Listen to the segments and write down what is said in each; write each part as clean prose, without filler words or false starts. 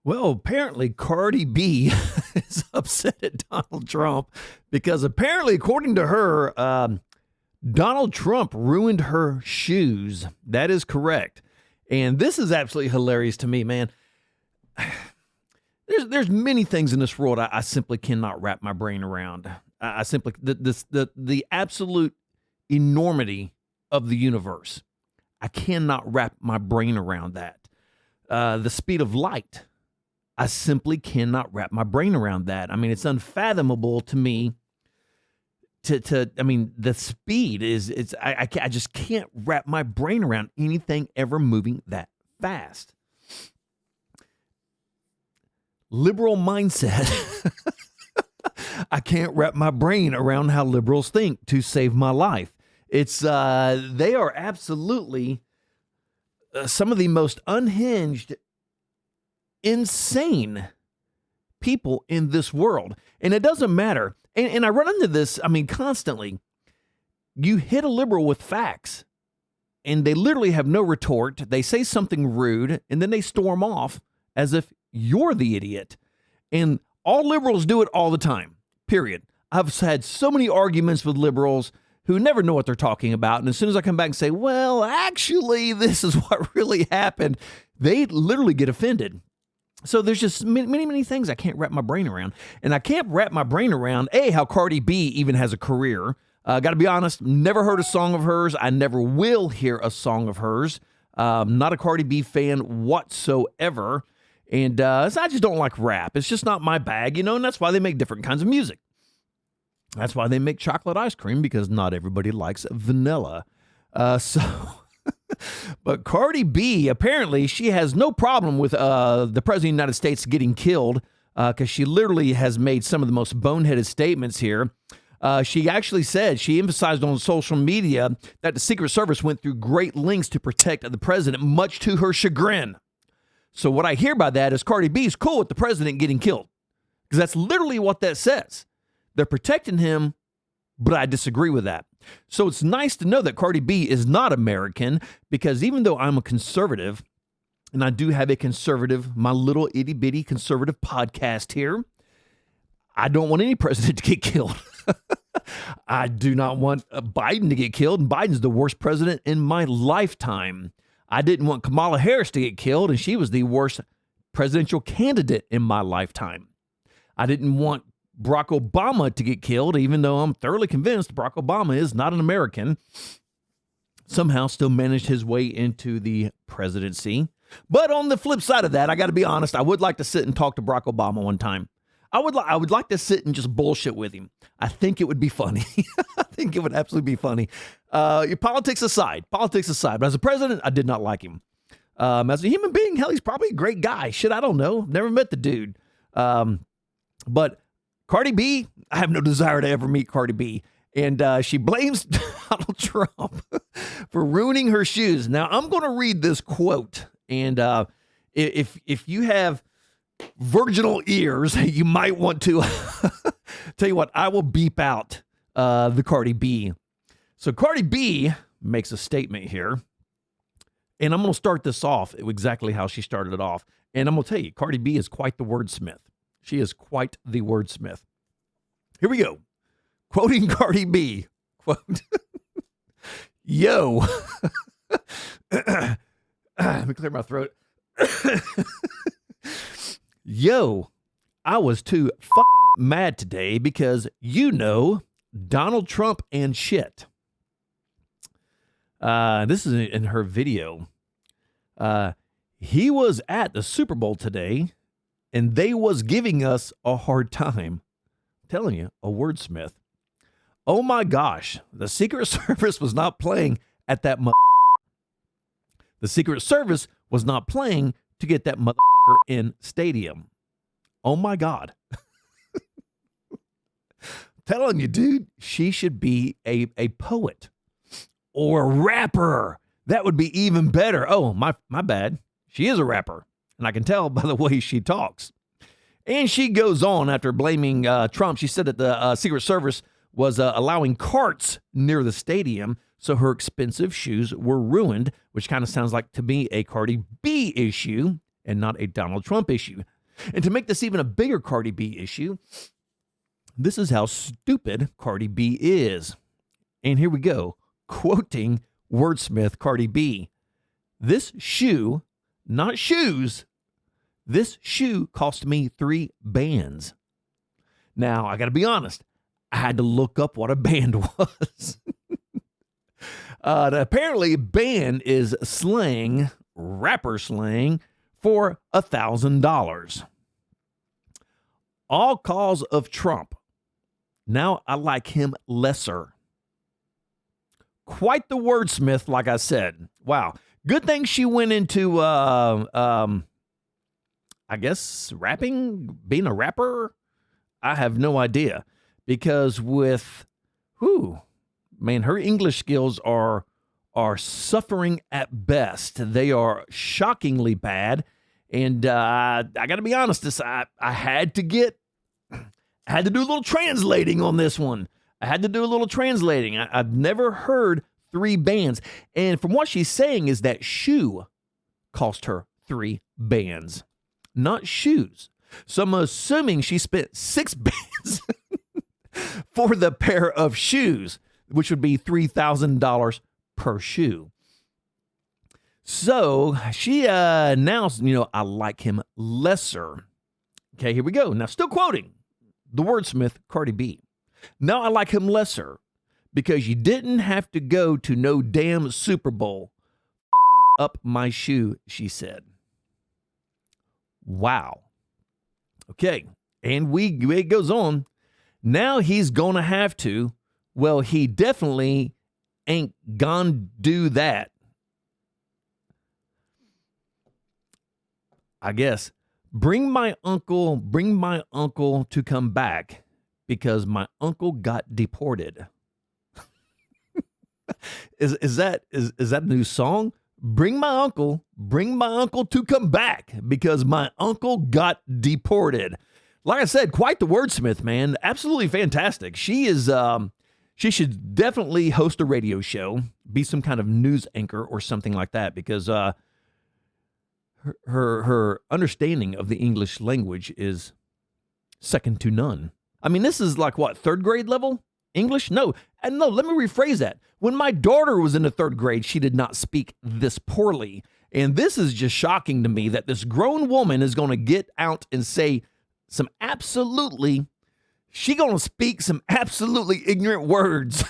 Well, apparently Cardi B is upset at Donald Trump because apparently, according to her, Donald Trump ruined her shoes. That is correct. And this is absolutely hilarious to me, man. There's many things in this world I simply cannot wrap my brain around. I simply the absolute enormity of the universe. I cannot wrap my brain around that. The speed of light. I simply cannot wrap my brain around that. I mean, it's unfathomable to me. I mean, the speed is I just can't wrap my brain around anything ever moving that fast. Liberal mindset. I can't wrap my brain around how liberals think to save my life. It's they are absolutely some of the most unhinged, insane people in this world. And it doesn't matter. And I run into this, I mean, constantly. You hit a liberal with facts, and they literally have no retort. They say something rude, and then they storm off as if you're the idiot. And all liberals do it all the time, period. I've had so many arguments with liberals who never know what they're talking about. And as soon as I come back and say, well, actually, this is what really happened, they literally get offended. So there's just many things I can't wrap my brain around. And I can't wrap my brain around, how Cardi B even has a career. Got to be honest, never heard a song of hers. I never will hear a song of hers. Not a Cardi B fan whatsoever. And so I just don't like rap. It's just not my bag, and that's why they make different kinds of music. That's why they make chocolate ice cream, because not everybody likes vanilla. But Cardi B, apparently, she has no problem with the President of the United States getting killed, because she literally has made some of the most boneheaded statements here. She actually said, she emphasized on social media that the Secret Service went through great lengths to protect the president, much to her chagrin. So what I hear by that is Cardi B is cool with the president getting killed, because that's literally what that says. They're protecting him, but I disagree with that. So it's nice to know that Cardi B is not American, because even though I'm a conservative, and I do have a conservative, my little itty bitty conservative podcast here, I don't want any president to get killed. I do not want Biden to get killed, and Biden's the worst president in my lifetime. I didn't want Kamala Harris to get killed, and she was the worst presidential candidate in my lifetime. I didn't want Barack Obama to get killed, even though I'm thoroughly convinced Barack Obama is not an American. Somehow still managed his way into the presidency. But on the flip side of that, I got to be honest, I would like to sit and talk to Barack Obama one time. I would like to sit and just bullshit with him. I think it would be funny. I think it would absolutely be funny. Politics aside, but as a president, I did not like him. As a human being, hell, he's probably a great guy. Shit, I don't know. Never met the dude. But Cardi B, I have no desire to ever meet Cardi B. And she blames Donald Trump for ruining her shoes. Now, I'm going to read this quote. And if you have virginal ears, you might want to tell you what, I will beep out the Cardi B. So Cardi B makes a statement here, and I'm going to start this off exactly how she started it off. And I'm going to tell you, Cardi B is quite the wordsmith. She is quite the wordsmith. Here we go. Quoting Cardi B, quote, yo, let me clear my throat. Yo, I was too fucking mad today because, Donald Trump and shit. This is in her video. He was at the Super Bowl today, and they was giving us a hard time. I'm telling you, a wordsmith. Oh my gosh, the Secret Service was not playing at that The Secret Service was not playing to get that motherfucker in stadium. Oh my God. Telling you, dude, she should be a poet or a rapper. That would be even better. Oh, my bad. She is a rapper, and I can tell by the way she talks. And she goes on after blaming Trump. She said that the Secret Service was allowing carts near the stadium, so her expensive shoes were ruined, which kind of sounds like to me a Cardi B issue. and not a Donald Trump issue. And to make this even a bigger Cardi B issue, this is how stupid Cardi B is. And here we go, quoting Wordsmith Cardi B. This shoe, not shoes, this shoe cost me 3 bands. Now, I got to be honest, I had to look up what a band was. Apparently, band is slang, rapper slang, for $1,000. All cause of Trump. Now I like him lesser. Quite the wordsmith, like I said. Wow. Good thing she went into, I guess, rapping, being a rapper. I have no idea. Because with, her English skills are suffering at best. They are shockingly bad. And I got to be honest, I had to do a little translating on this one. I've never heard 3 bands. And from what she's saying is that shoe cost her 3 bands, not shoes. So I'm assuming she spent 6 bands for the pair of shoes, which would be $3,000 per shoe. So she announced, I like him lesser. Okay, here we go. Now, still quoting the wordsmith Cardi B. Now I like him lesser because you didn't have to go to no damn Super Bowl. Up my shoe, she said. Wow. Okay, and it goes on. Now he's going to have to. Well, he definitely ain't gonna do that. I guess. Bring my uncle to come back because my uncle got deported. Is that a new song? Bring my uncle to come back because my uncle got deported. Like I said, quite the wordsmith, man. Absolutely fantastic. She is she should definitely host a radio show, be some kind of news anchor or something like that, because her understanding of the English language is second to none. I mean, this is like what, 3rd grade level English? No, let me rephrase that. When my daughter was in the 3rd grade, she did not speak this poorly. And this is just shocking to me that this grown woman is going to get out and say she going to speak some absolutely ignorant words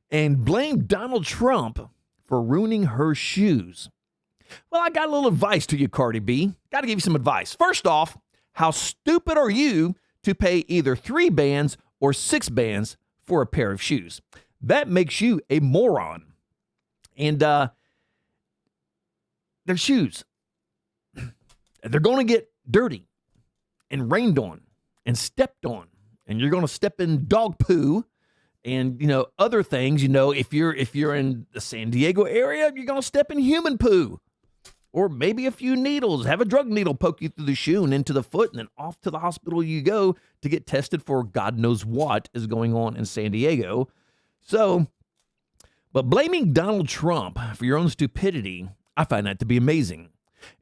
and blame Donald Trump for ruining her shoes. Well, I got a little advice to you, Cardi B. Got to give you some advice. First off, how stupid are you to pay either 3 bands or 6 bands for a pair of shoes? That makes you a moron. And they're shoes. They're going to get dirty and rained on and stepped on. And you're going to step in dog poo and, other things. If you're in the San Diego area, you're going to step in human poo. Or maybe a few needles. Have a drug needle poke you through the shoe and into the foot, and then off to the hospital you go to get tested for God knows what is going on in San Diego. So, but blaming Donald Trump for your own stupidity, I find that to be amazing.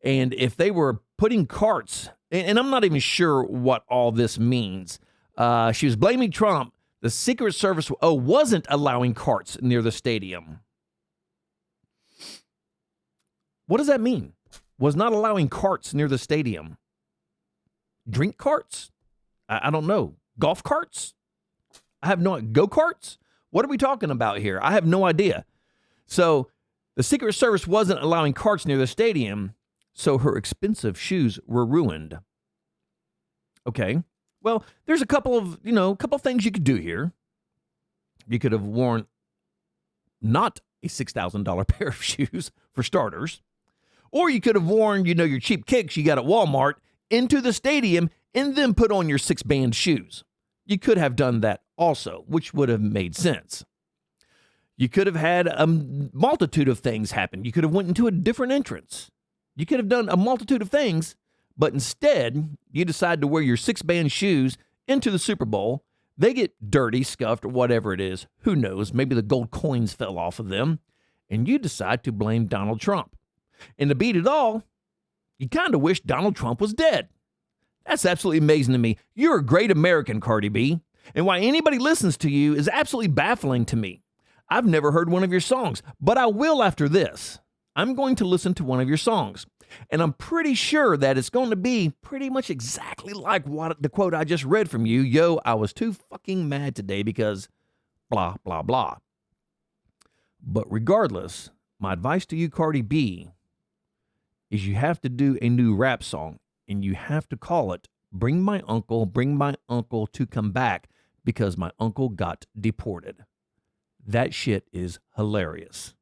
And if they were putting carts, and I'm not even sure what all this means. She was blaming Trump. The Secret Service wasn't allowing carts near the stadium. What does that mean? Was not allowing carts near the stadium. Drink carts? I don't know. Golf carts? I have no, go-karts? What are we talking about here? I have no idea. So the Secret Service wasn't allowing carts near the stadium, so her expensive shoes were ruined. Okay. Well, there's a couple of things you could do here. You could have worn not a $6,000 pair of shoes, for starters. Or you could have worn, your cheap kicks you got at Walmart into the stadium and then put on your 6-band shoes. You could have done that also, which would have made sense. You could have had a multitude of things happen. You could have went into a different entrance. You could have done a multitude of things, but instead, you decide to wear your 6-band shoes into the Super Bowl. They get dirty, scuffed, or whatever it is. Who knows? Maybe the gold coins fell off of them. And you decide to blame Donald Trump. And to beat it all, You kind of wish Donald Trump was dead. That's absolutely amazing to me. You're a great American, Cardi B. And why anybody listens to you is absolutely baffling to me. I've never heard one of your songs, but I will after this. I'm going to listen to one of your songs. And I'm pretty sure that it's going to be pretty much exactly like what the quote I just read from you. Yo, I was too fucking mad today because blah, blah, blah. But regardless, my advice to you, Cardi B, is you have to do a new rap song, and you have to call it bring my uncle to come back because my uncle got deported. That shit is hilarious.